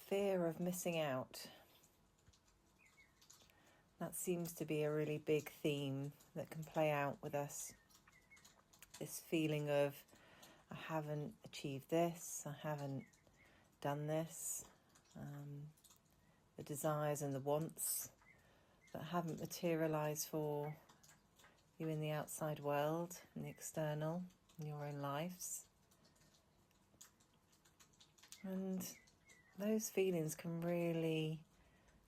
fear of missing out. That seems to be a really big theme that can play out with us. This feeling of, I haven't achieved this, I haven't done this. The desires and the wants that haven't materialised for you in the outside world, in the external, in your own lives. And those feelings can really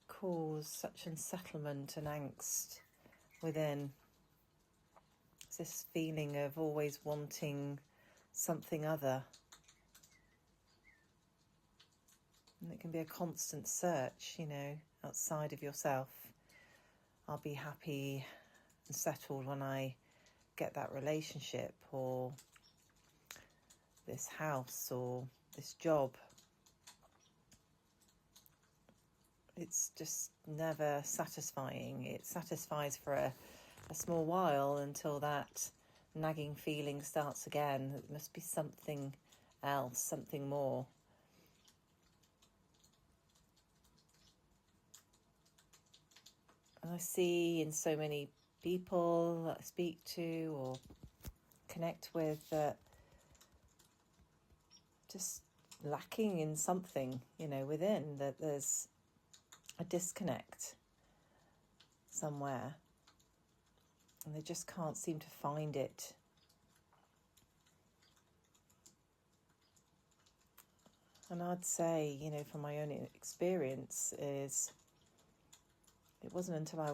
cause such unsettlement and angst within. It's this feeling of always wanting something other. And it can be a constant search, outside of yourself. I'll be happy and settled when I get that relationship or this house or this job. It's just never satisfying. It satisfies for a small while until that nagging feeling starts again. There must be something else, something more. And I see in so many people that I speak to or connect with that just lacking in something, within, that there's a disconnect somewhere and they just can't seem to find it. And I'd say, from my own experience, is it wasn't until I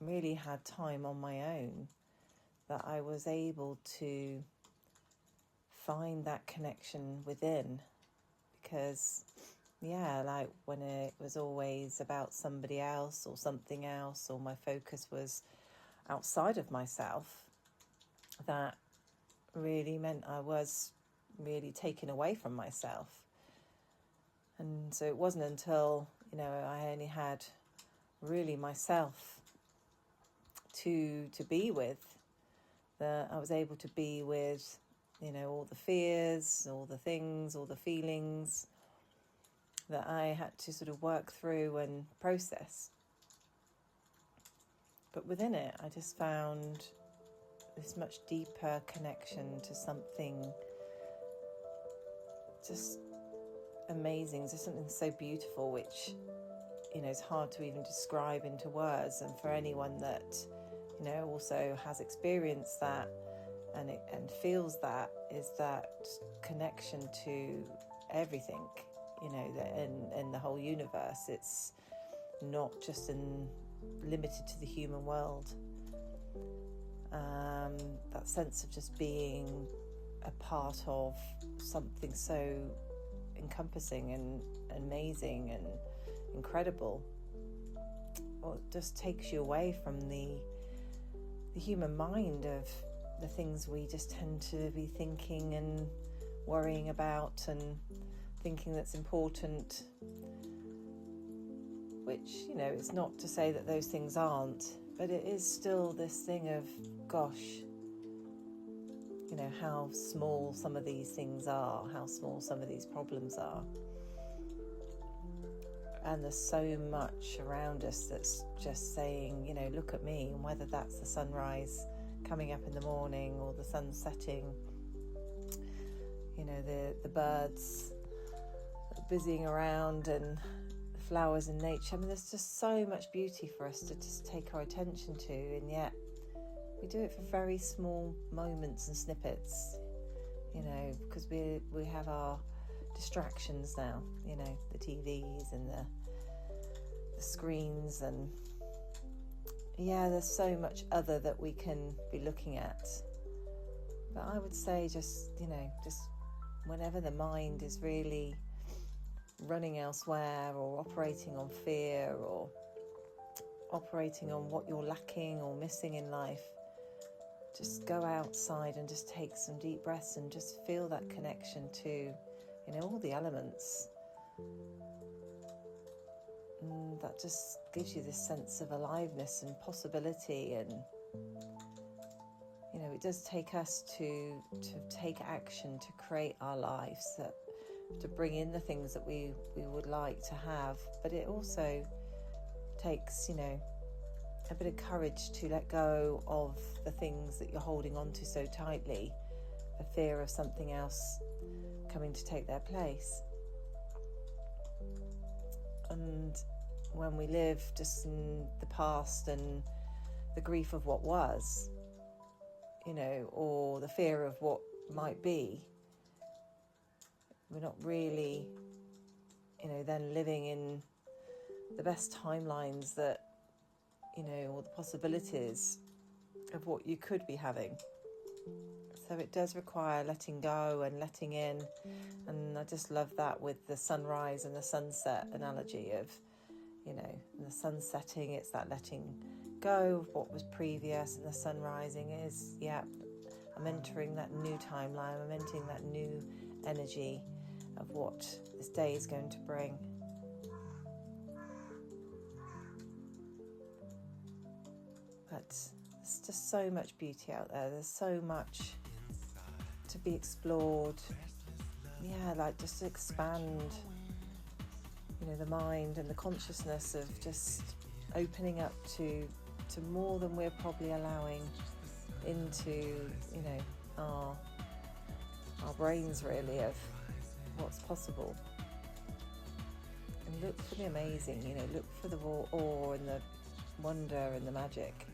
really had time on my own that I was able to find that connection within. Because, like when it was always about somebody else or something else, or my focus was outside of myself, that really meant I was really taken away from myself. And so it wasn't until, I only had really myself to be with, that I was able to be with, all the fears, all the things, all the feelings that I had to sort of work through and process. But within it, I just found this much deeper connection to something just amazing, to something so beautiful, which is hard to even describe into words. And for anyone that also has experienced that and feels that, is that connection to everything, that in the whole universe. It's not just limited to the human world. That sense of just being a part of something so encompassing and amazing and incredible, it just takes you away from the human mind of the things we just tend to be thinking and worrying about and thinking that's important, which, it's not to say that those things aren't, but it is still this thing of, gosh, how small some of these things are, how small some of these problems are. And there's so much around us that's just saying, look at me. And whether that's the sunrise coming up in the morning or the sun setting, the birds busying around and the flowers in nature. There's just so much beauty for us to just take our attention to, and yet we do it for very small moments and snippets, because we have our distractions now, the TVs and the screens, and there's so much other that we can be looking at. But I would say just whenever the mind is really running elsewhere or operating on fear or operating on what you're lacking or missing in life, just go outside and just take some deep breaths and just feel that connection to, all the elements. And that just gives you this sense of aliveness and possibility, and it does take us to take action to create our lives that to bring in the things that we would like to have. But it also takes, a bit of courage to let go of the things that you're holding on to so tightly, for fear of something else coming to take their place. And when we live just in the past and the grief of what was, or the fear of what might be, we're not really, then living in the best timelines that, or the possibilities of what you could be having. So it does require letting go and letting in. And I just love that with the sunrise and the sunset analogy of, the sun setting, it's that letting go of what was previous, and the sun rising is, I'm entering that new timeline, I'm entering that new energy of what this day is going to bring. But there's just so much beauty out there. There's so much to be explored. Just to expand, the mind and the consciousness of just opening up to more than we're probably allowing into, our brains, really, of what's possible. And look for the amazing, look for the awe and the wonder and the magic.